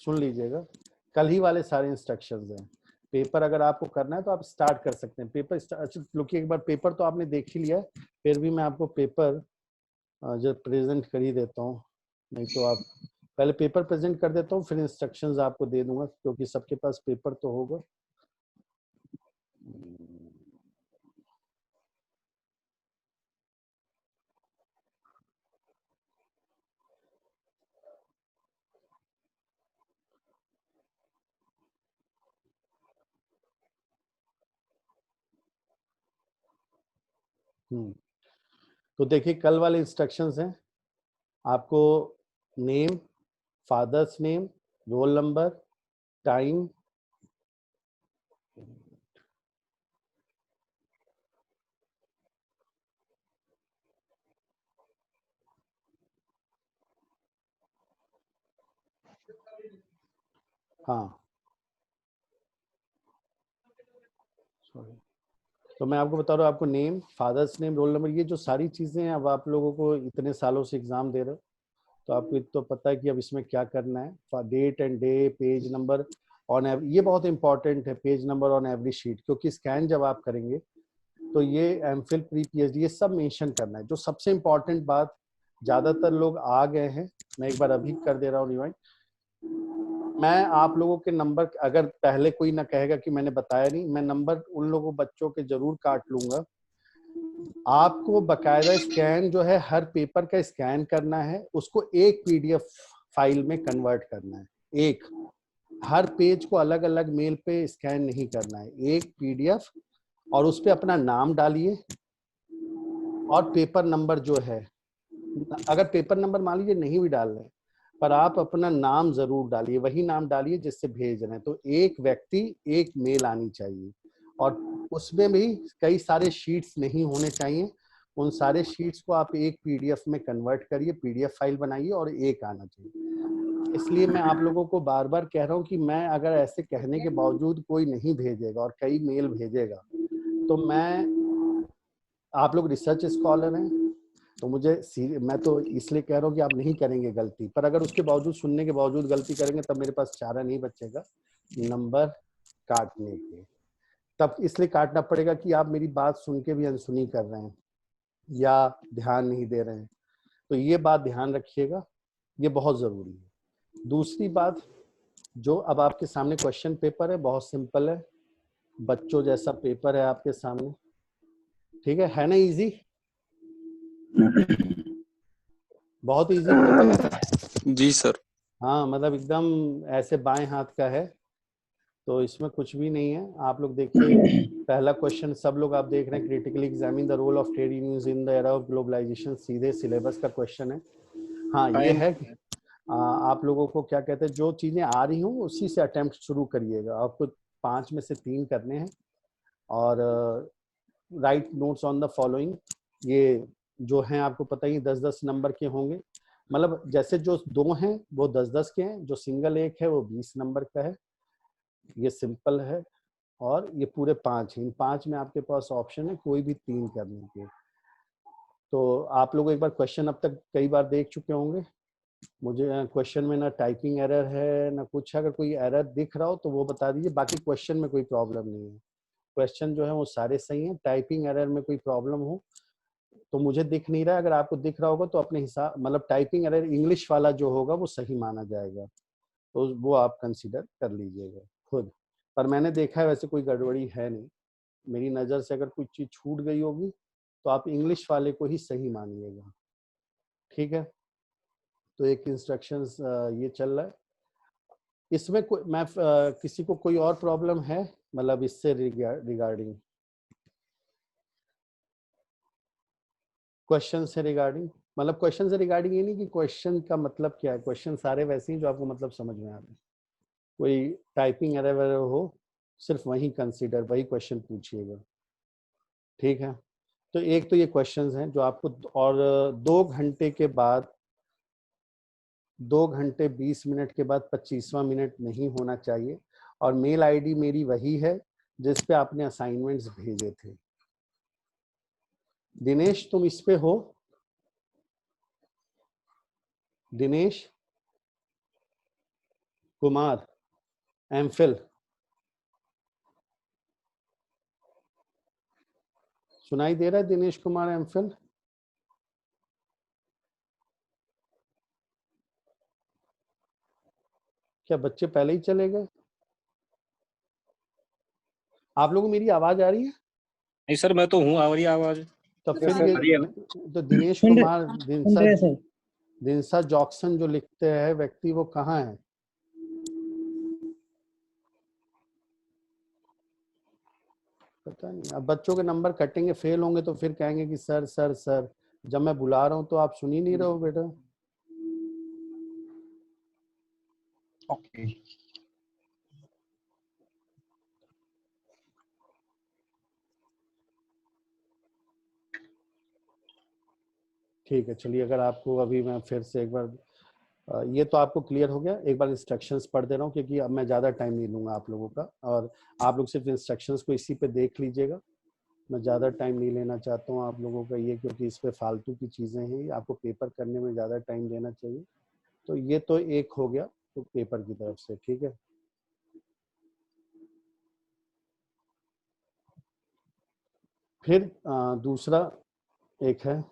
सुन लीजिएगा, कल ही वाले सारे इंस्ट्रक्शंस हैं। पेपर अगर आपको करना है तो आप स्टार्ट कर सकते हैं। पेपर अच्छा लुकिए, एक बार पेपर तो आपने देख ही लिया है, फिर भी मैं आपको पेपर जो प्रेजेंट कर ही देता हूँ, नहीं तो आप पहले पेपर प्रेजेंट कर देता हूँ, फिर इंस्ट्रक्शंस आपको दे दूंगा, क्योंकि सबके पास पेपर तो होगा। तो देखिए कल वाले इंस्ट्रक्शंस हैं, आपको name, father's name, roll number, time, हाँ सॉरी, तो मैं आपको बता रहा हूँ, आपको name, father's name, roll number, ये जो सारी चीजें हैं, अब आप लोगों को इतने सालों से एग्जाम दे रहे हो तो आपको तो पता है कि अब इसमें क्या करना है। Date and day, page number on ये बहुत इंपॉर्टेंट है, page number on every sheet, क्योंकि स्कैन जब आप करेंगे तो ये एमफिल, प्री पीएचडी, ये सब मेंशन करना है। जो सबसे इंपॉर्टेंट बात, ज्यादातर लोग आ गए हैं, मैं एक बार अभी कर दे रहा हूँ रिवाइंड। मैं आप लोगों के नंबर, अगर पहले कोई ना कहेगा कि मैंने बताया नहीं, मैं नंबर उन लोगों बच्चों के जरूर काट लूंगा। आपको बकायदा स्कैन जो है, हर पेपर का स्कैन करना है, उसको एक पीडीएफ फाइल में कन्वर्ट करना है। एक, हर पेज को अलग अलग मेल पे स्कैन नहीं करना है, एक पीडीएफ, और उस पे अपना नाम डालिए और पेपर नंबर जो है, अगर पेपर नंबर मान लीजिए नहीं भी डाल रहे, पर आप अपना नाम जरूर डालिए, वही नाम डालिए जिससे भेज रहे हैं। तो एक व्यक्ति एक मेल आनी चाहिए, और उसमें भी कई सारे शीट्स नहीं होने चाहिए। उन सारे शीट्स को आप एक पीडीएफ में कन्वर्ट करिए, पीडीएफ फाइल बनाइए, और एक आना चाहिए। इसलिए मैं आप लोगों को बार बार कह रहा हूँ कि मैं अगर ऐसे कहने के बावजूद कोई नहीं भेजेगा और कई मेल भेजेगा, तो आप लोग रिसर्च स्कॉलर हैं, तो मैं तो इसलिए कह रहा हूँ कि आप नहीं करेंगे गलती, पर अगर उसके बावजूद, सुनने के बावजूद गलती करेंगे, तब मेरे पास चारा नहीं बचेगा नंबर काटने के। तब इसलिए काटना पड़ेगा कि आप मेरी बात सुन के भी अनसुनी कर रहे हैं या ध्यान नहीं दे रहे हैं। तो ये बात ध्यान रखिएगा, ये बहुत जरूरी है। दूसरी बात, जो अब आपके सामने क्वेश्चन पेपर है, बहुत सिंपल है, बच्चों जैसा पेपर है आपके सामने, ठीक है ना? इजी, बहुत इजी पेपर है जी सर। हाँ, मतलब एकदम ऐसे बाएं हाथ का है, तो इसमें कुछ भी नहीं है। आप लोग देखिए, पहला क्वेश्चन सब लोग आप देख रहे हैं, critically examine the role of trade unions in the era of globalisation, सीधे सिलेबस का क्वेश्चन है। हाँ ये है कि आप लोगों को क्या कहते हैं, जो चीजें आ रही हूँ उसी से अटेम्प्ट शुरू करिएगा। आपको 5 में से 3 करने हैं, और right notes on the following, ये जो हैं आपको पता ही 10-10 नंबर के होंगे, मतलब जैसे जो 2 हैं वो 10-10 के हैं, जो सिंगल 1 है वो 20 नंबर का है, ये सिंपल है। और ये पूरे 5 हैं, इन 5 में आपके पास ऑप्शन है कोई भी 3 करने के। तो आप लोग एक बार क्वेश्चन अब तक कई बार देख चुके होंगे, मुझे क्वेश्चन में ना टाइपिंग एरर है ना कुछ है। अगर कोई एरर दिख रहा हो तो वो बता दीजिए, बाकी क्वेश्चन में कोई प्रॉब्लम नहीं है, क्वेश्चन जो है वो सारे सही हैं। टाइपिंग एरर में कोई प्रॉब्लम हो तो मुझे दिख नहीं रहा है, अगर आपको दिख रहा होगा तो अपने हिसाब, मतलब टाइपिंग एरर इंग्लिश वाला जो होगा वो सही माना जाएगा, तो वो आप कंसीडर कर लीजिएगा खुद। पर मैंने देखा है वैसे कोई गड़बड़ी है नहीं, मेरी नज़र से अगर कोई चीज़ छूट गई होगी तो आप इंग्लिश वाले को ही सही मानिएगा, ठीक है? तो एक इंस्ट्रक्शंस ये चल रहा है। इसमें कोई किसी को कोई और प्रॉब्लम है, मतलब इससे रिगार्डिंग, क्वेश्चन से रिगार्डिंग, मतलब क्वेश्चन से रिगार्डिंग ये नहीं कि क्वेश्चन का मतलब क्या है, क्वेश्चन सारे वैसे ही जो आपको मतलब समझ में आ रहे हैं। कोई टाइपिंग एरर हो, सिर्फ वही कंसीडर, वही क्वेश्चन पूछिएगा, ठीक है? तो एक तो ये क्वेश्चंस हैं जो आपको, और 2 घंटे के बाद, 2 घंटे 20 मिनट के बाद 25वां मिनट नहीं होना चाहिए। और मेल आईडी मेरी वही है जिस पे आपने असाइनमेंट्स भेजे थे। दिनेश तुम इस पे हो? दिनेश कुमार एमफिल, सुनाई दे रहा है दिनेश कुमार एमफिल? क्या बच्चे पहले ही चले गए? आप लोगों को मेरी आवाज आ रही है? नहीं सर, मैं तो हूँ, आ रही है आवाज। तो फिर सर, ये तो दिनेश कुमार दिनसा जॉक्सन जो लिखते हैं व्यक्ति, वो कहाँ है? पता नहीं। अब बच्चों के नंबर कटेंगे, फेल होंगे तो फिर कहेंगे कि सर सर सर, जब मैं बुला रहा हूँ तो आप सुन ही नहीं रहे हो बेटा। ओके। ठीक है, चलिए, अगर आपको अभी मैं फिर से एक बार ये तो आपको क्लियर हो गया। एक बार इंस्ट्रक्शंस पढ़ दे रहा हूँ क्योंकि अब मैं ज़्यादा टाइम नहीं लूँगा आप लोगों का, और आप लोग सिर्फ इंस्ट्रक्शंस को इसी पे देख लीजिएगा। मैं ज़्यादा टाइम नहीं लेना चाहता हूँ आप लोगों का ये, क्योंकि इस पे फालतू की चीज़ें हैं, आपको पेपर करने में ज़्यादा टाइम देना चाहिए। तो ये तो एक हो गया तो पेपर की तरफ से, ठीक है। फिर दूसरा एक है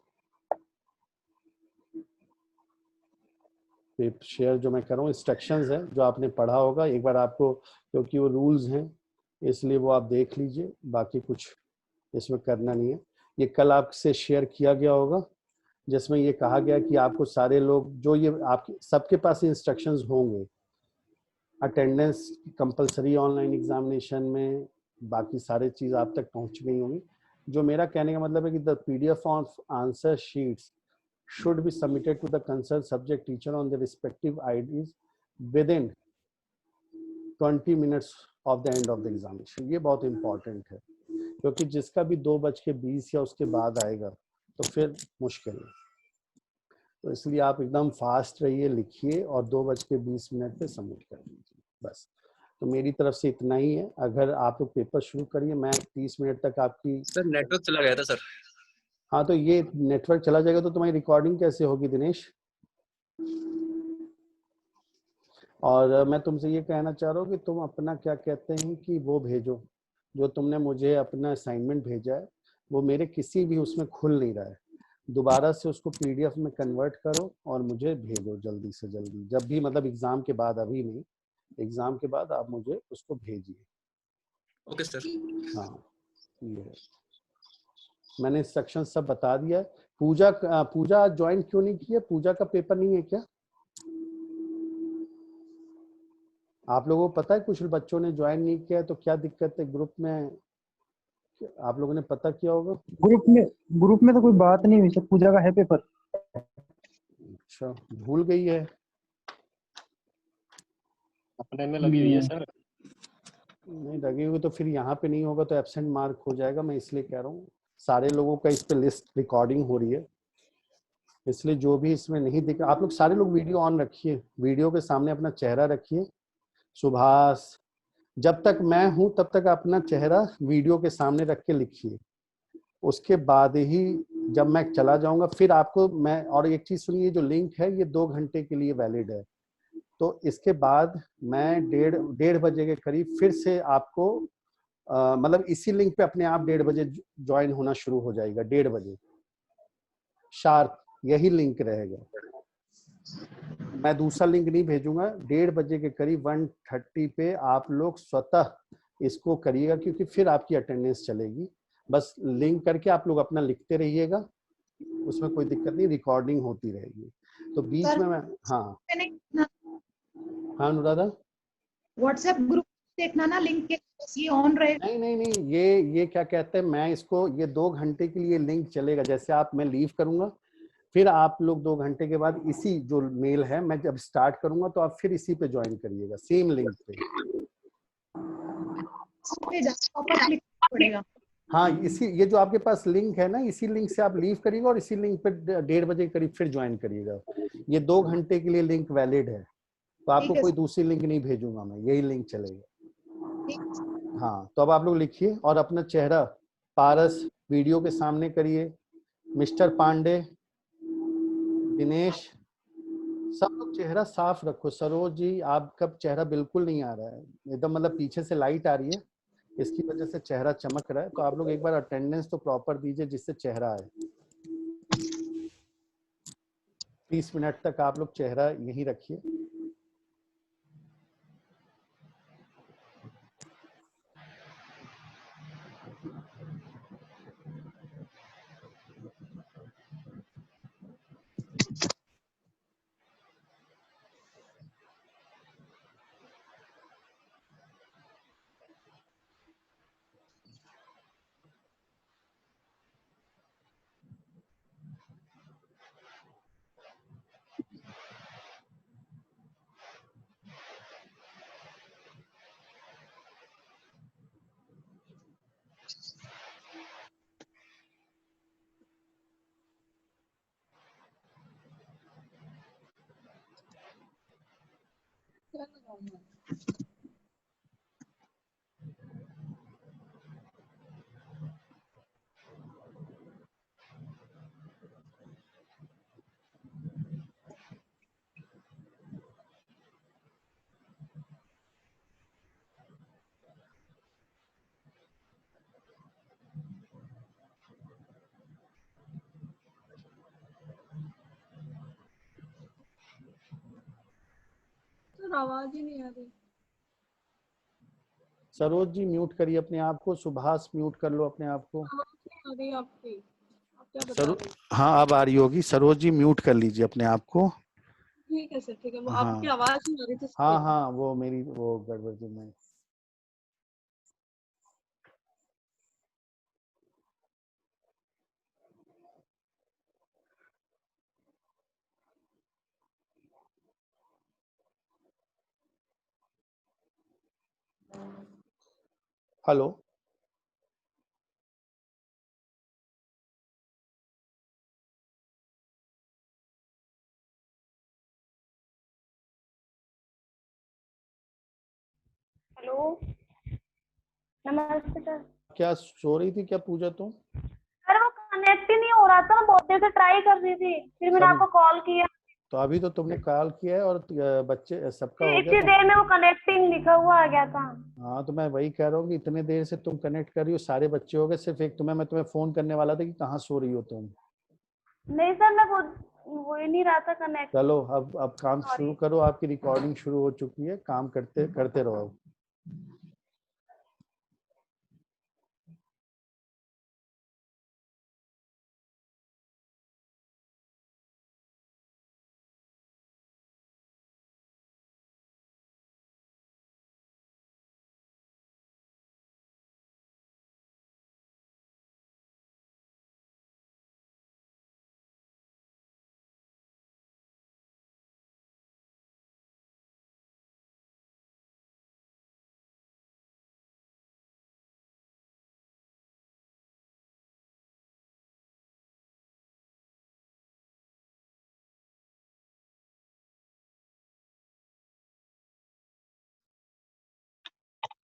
शेयर जो मैं कर रहा हूँ, इंस्ट्रक्शंस है जो आपने पढ़ा होगा एक बार आपको, क्योंकि वो रूल्स हैं इसलिए वो आप देख लीजिए, बाकी कुछ इसमें करना नहीं है। ये कल आपसे शेयर किया गया होगा, जिसमें ये कहा गया कि आपको सारे लोग जो ये आपके सबके पास इंस्ट्रक्शंस होंगे, अटेंडेंस कंपलसरी ऑनलाइन एग्जामिनेशन में, बाकी सारे चीज़ आप तक पहुंच गई होंगी। जो मेरा कहने का मतलब है कि the PDF of answer sheets should be submitted to the concerned subject teacher on the respective IDs within 20 minutes of the end of the examination। ये बहुत इंपॉर्टेंट है, क्योंकि जिसका भी 2:20 या उसके बाद आएगा तो फिर मुश्किल है। तो इसलिए आप एकदम फास्ट रहिए, लिखिए और 2:20 पे सबमिट कर दीजिए बस। तो मेरी तरफ से इतना ही है। अगर आप लोग पेपर शुरू करिए, मैं 30 मिनट तक आपकी। सर नेटवर्क चला गया था सर। हाँ, तो ये नेटवर्क चला जाएगा तो तुम्हारी रिकॉर्डिंग कैसे होगी दिनेश? और मैं तुमसे ये कहना चाह रहा हूँ कि तुम अपना क्या कहते हैं कि वो भेजो, जो तुमने मुझे अपना असाइनमेंट भेजा है, वो मेरे किसी भी उसमें खुल नहीं रहा है। दोबारा से उसको PDF में कन्वर्ट करो और मुझे भेजो जल्दी से जल्दी, जब भी मतलब एग्ज़ाम के बाद, अभी नहीं, एग्ज़ाम के बाद आप मुझे उसको भेजिए। Okay sir. हाँ, ये है। मैंने इंस्ट्रक्शन सब बता दिया है। पूजा ज्वाइन क्यों नहीं किया? पूजा का पेपर नहीं है क्या? आप लोगों को पता है कुछ बच्चों ने ज्वाइन नहीं किया है तो क्या दिक्कत है? ग्रुप में आप लोगों ने पता किया होगा। ग्रुप में तो कोई बात नहीं हुई सर, पूजा का है पेपर। अच्छा, भूल गई है। अपने में लगी हुई है सर। नहीं लगी हुई तो फिर यहाँ पे नहीं होगा तो एब्सेंट मार्क हो जाएगा। मैं इसलिए कह रहा हूँ, सारे लोगों का इस पे लिस्ट रिकॉर्डिंग हो रही है, इसलिए जो भी इसमें नहीं दिख, आप लोग सारे लोग वीडियो ऑन रखिए, वीडियो के सामने अपना चेहरा रखिए। सुभाष, जब तक मैं हूं तब तक अपना चेहरा वीडियो के सामने रख के लिखिए। उसके बाद ही जब मैं चला जाऊंगा फिर आपको मैं, और एक चीज सुनिए, जो लिंक है ये 2 घंटे के लिए वैलिड है। तो इसके बाद मैं डेढ़ बजे के करीब फिर से आपको मतलब इसी लिंक पे अपने आप 1:30 बजे ज्वाइन होना शुरू हो जाएगा। 1:30 बजे शार्प यही लिंक रहेगा। मैं दूसरा लिंक नहीं भेजूंगा। 1:30 बजे के करीब 1:30 पे आप लोग स्वतः इसको करिएगा, क्योंकि फिर आपकी अटेंडेंस चलेगी। बस लिंक करके आप लोग अपना लिखते रहिएगा, उसमें कोई दिक्कत नहीं, रिकॉर्डिंग होती रहेगी। तो बीच में मैं, हाँ हाँ अनुराधा, व्हाट्सएप ग्रुप देखना ना, लिंक के ये ऑन रहेगा। नहीं, ये क्या कहते हैं, मैं इसको ये 2 घंटे के लिए लिंक चलेगा। जैसे आप, मैं लीव करूंगा फिर आप लोग 2 घंटे के बाद इसी जो मेल है मैं जब स्टार्ट करूंगा तो आप फिर इसी पे ज्वाइन करिएगा, सेम लिंक पे। पड़ेगा। हाँ, इसी ये जो आपके पास लिंक है ना, इसी लिंक से आप लीव करिएगा और इसी लिंक पे 1:30 बजे के करीब फिर ज्वाइन करिएगा। ये 2 घंटे के लिए लिंक वैलिड है, तो आपको कोई दूसरी लिंक नहीं भेजूंगा मैं, यही लिंक चलेगा। हाँ, तो अब आप लोग लिखिए और अपना चेहरा पारस वीडियो के सामने करिए। मिस्टर पांडे, दिनेश, सब लोग चेहरा साफ रखो। सरोज जी, आपका चेहरा बिल्कुल नहीं आ रहा है, एकदम मतलब पीछे से लाइट आ रही है, इसकी वजह से चेहरा चमक रहा है। तो आप लोग एक बार अटेंडेंस तो प्रॉपर दीजिए जिससे चेहरा आए। 30 मिनट तक आप लोग चेहरा यहीं रखिए। सर आवाज ही नहीं आ रही। सरोज जी म्यूट करिए अपने आप को। सुभाष म्यूट कर लो अपने आप को। आवाज नहीं आ रही आपकी। आप क्या बता सरो रहे हैं? हाँ, अब आ रही होगी। सरोज जी म्यूट कर लीजिए अपने आप को। ठीक है सर, ठीक है। वो आपकी हाँ आवाज नहीं आ रही थी हाँ इसलिए। हाँ, वो मेरी वो गड़बड़ थी। मैं हेलो। हेलो, नमस्ते सर। क्या सो रही थी क्या पूजा तुम? सर वो कनेक्ट ही नहीं हो रहा था, मैं बहुत देर से ट्राई कर रही थी, फिर मैंने सब आपको कॉल किया। तो अभी तो तुमने कॉल किया है और बच्चे सबका फिर हो गया इतनी तो। देर में वो कनेक्टिंग लिखा हुआ आ गया था। हाँ, तो मैं वही कह रहा हूँ कि इतने देर से तुम कनेक्ट कर रही हो, सारे बच्चे हो गए, सिर्फ एक तुम्हें, मैं तुम्हें फोन करने वाला था कि कहाँ सो रही हो तुम। नहीं सर, मैं वो ही नहीं रहा था कनेक्ट। चलो अब काम शुरू सॉरी। करो। आपकी रिकॉर्डिंग शुरू हो चुकी है, काम करते करते रहो अब।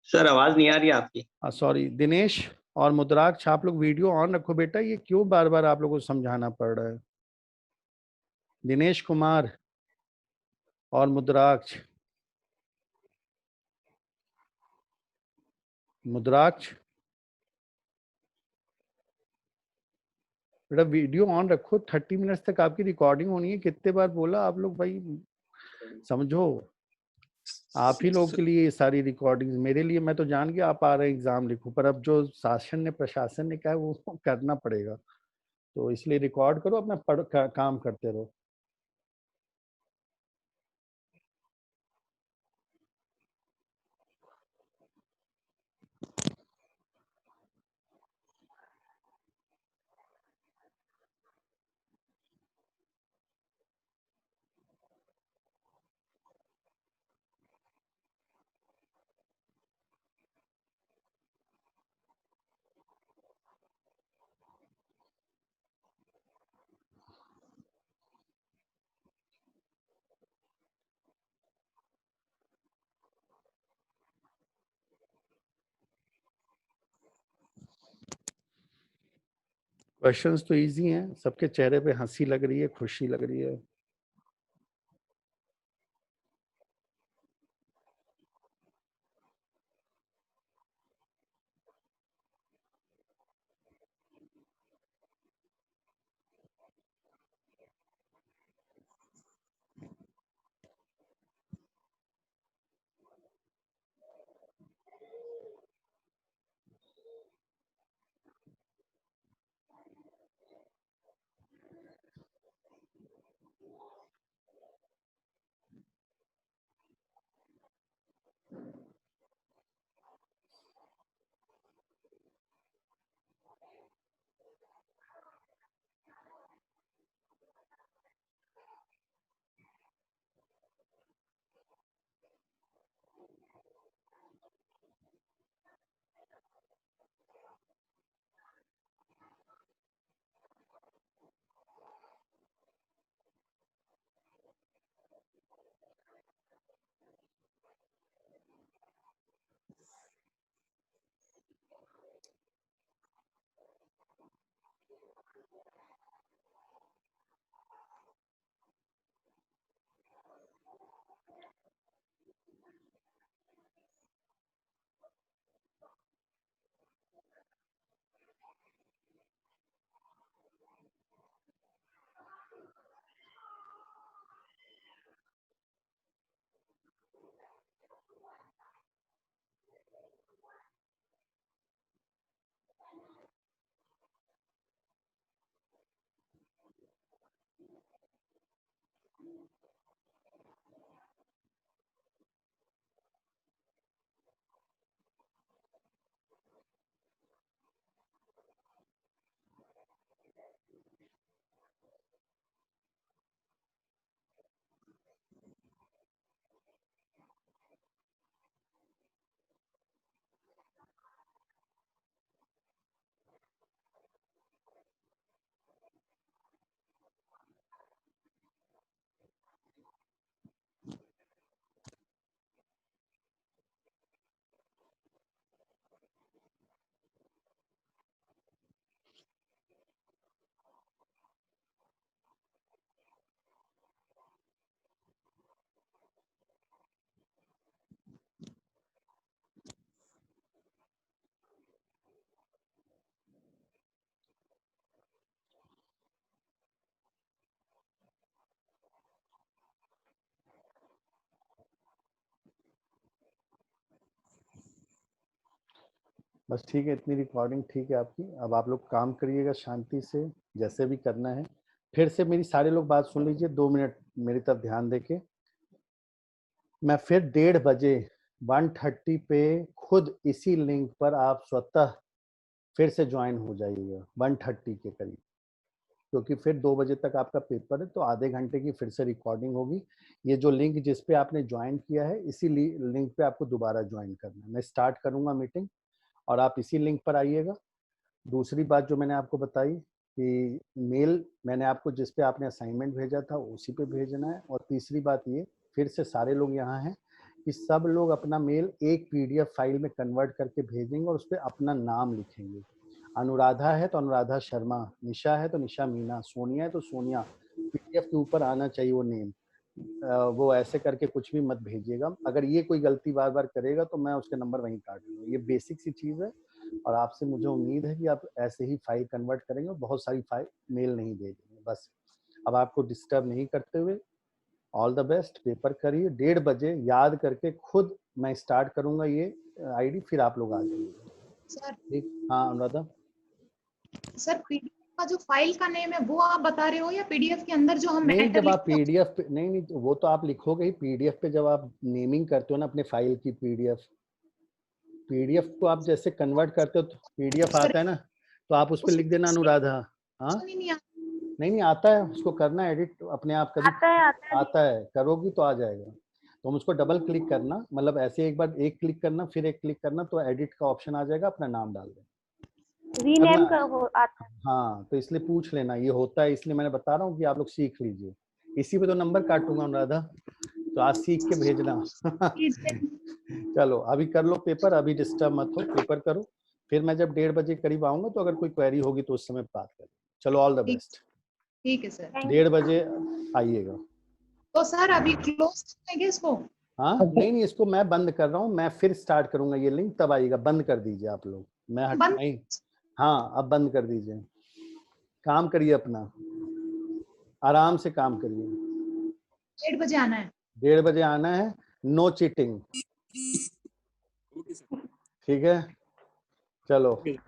सर आवाज नहीं आ रही आपकी। सॉरी दिनेश और मुद्राक्ष, आप लोग वीडियो ऑन रखो बेटा। ये क्यों बार बार आप लोगों को समझाना पड़ रहा है? दिनेश कुमार और मुद्राक्ष। मुद्राक्ष बेटा वीडियो ऑन रखो। 30 मिनट्स तक आपकी रिकॉर्डिंग होनी है। कितने बार बोला आप लोग भाई, समझो। आप ही लोगों के लिए ये सारी रिकॉर्डिंग्स, मेरे लिए मैं तो जान गया आप आ रहे हैं एग्जाम लिखो, पर अब जो शासन ने प्रशासन ने कहा है वो करना पड़ेगा। तो इसलिए रिकॉर्ड करो, अपना काम करते रहो। क्वेश्चंस तो इजी हैं, सबके चेहरे पे हंसी लग रही है, खुशी लग रही है। बस ठीक है, इतनी रिकॉर्डिंग ठीक है आपकी। अब आप लोग काम करिएगा शांति से, जैसे भी करना है। फिर से मेरी सारे लोग बात सुन लीजिए, 2 मिनट मेरी तरफ ध्यान देके। मैं फिर 1:30 बजे 1:30 पे खुद इसी लिंक पर आप स्वतः फिर से ज्वाइन हो जाइएगा 1:30 के करीब, क्योंकि फिर 2 बजे तक आपका पेपर है, तो आधे घंटे की फिर से रिकॉर्डिंग होगी। ये जो लिंक जिस पे आपने ज्वाइन किया है, इसी लिंक पे आपको दोबारा ज्वाइन करना है। मैं स्टार्ट करूंगा मीटिंग और आप इसी लिंक पर आइएगा। दूसरी बात जो मैंने आपको बताई कि मेल मैंने आपको जिस पे आपने असाइनमेंट भेजा था उसी पे भेजना है। और तीसरी बात ये, फिर से सारे लोग यहाँ हैं कि सब लोग अपना मेल एक PDF फाइल में कन्वर्ट करके भेजेंगे और उस पर अपना नाम लिखेंगे। अनुराधा है तो अनुराधा शर्मा, निशा है तो निशा मीना, सोनिया है तो सोनिया। PDF के ऊपर आना चाहिए वो नेम। वो ऐसे करके कुछ भी मत भेजिएगा। अगर ये कोई गलती बार बार करेगा तो मैं उसके नंबर वहीं काट दूंगा। ये बेसिक सी चीज़ है और आपसे मुझे उम्मीद है कि आप ऐसे ही फाइल कन्वर्ट करेंगे और बहुत सारी फाइल मेल नहीं भेजेंगे। बस अब आपको डिस्टर्ब नहीं करते हुए ऑल द बेस्ट, पेपर करिए। 1:30 बजे याद करके खुद मैं स्टार्ट करूंगा ये ID, फिर आप लोग आ जाइए। सर ठीक, हाँ अनुराधा। सर पीडीएफ का जो फाइल का नेम है वो आप बता रहे हो या पीडीएफ के अंदर जो हम नहीं, मैटर जब आप लिखते हैं? PDF पे नहीं वो तो आप लिखोगे ही। PDF पे जब आप नेमिंग करते हो ना अपने फाइल की, PDF को आप जैसे कन्वर्ट करते हो तो PDF सर आता है ना, तो आप उस पर लिख देना अनुराधा। हाँ नहीं आता। नहीं आता है, उसको करना एडिट अपने आप कभी आता है आता है, करोगी तो आ जाएगा। तो हम उसको डबल क्लिक करना, मतलब ऐसे एक बार एक क्लिक करना फिर एक क्लिक करना, तो एडिट का ऑप्शन आ जाएगा, अपना नाम डाल देना। रीनेम करना का वो आता है। हाँ, तो इसलिए पूछ लेना, ये होता है, इसलिए मैंने बता रहा हूँ कि आप लोग सीख लीजिए। इसी पे तो नंबर काटूंगा अनुराधा, तो आज सीख के भेजना। चलो अभी कर लो पेपर, अभी डिस्टर्ब मत हो, पेपर करो। फिर मैं जब 1:30 बजे करीब आऊंगा तो अगर कोई क्वेरी होगी तो उस समय बात करें। चलो ऑल द बेस्ट। ठीक है सर। 1:30 बजे आइएगा। तो सर अभी क्लोज करेंगे इसको? हाँ नहीं, इसको मैं बंद कर रहा हूँ, मैं फिर स्टार्ट करूंगा ये लिंक, तब आइएगा। बंद कर दीजिए आप लोग, मैं हट बंद? नहीं। हाँ अब बंद कर दीजिए, काम करिए अपना, आराम से काम करिए। 1:30 बजे आना है? 1:30 बजे आना है, नो चीटिंग। ठीक है, चलो। ठीक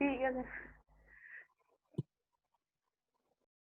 है सर।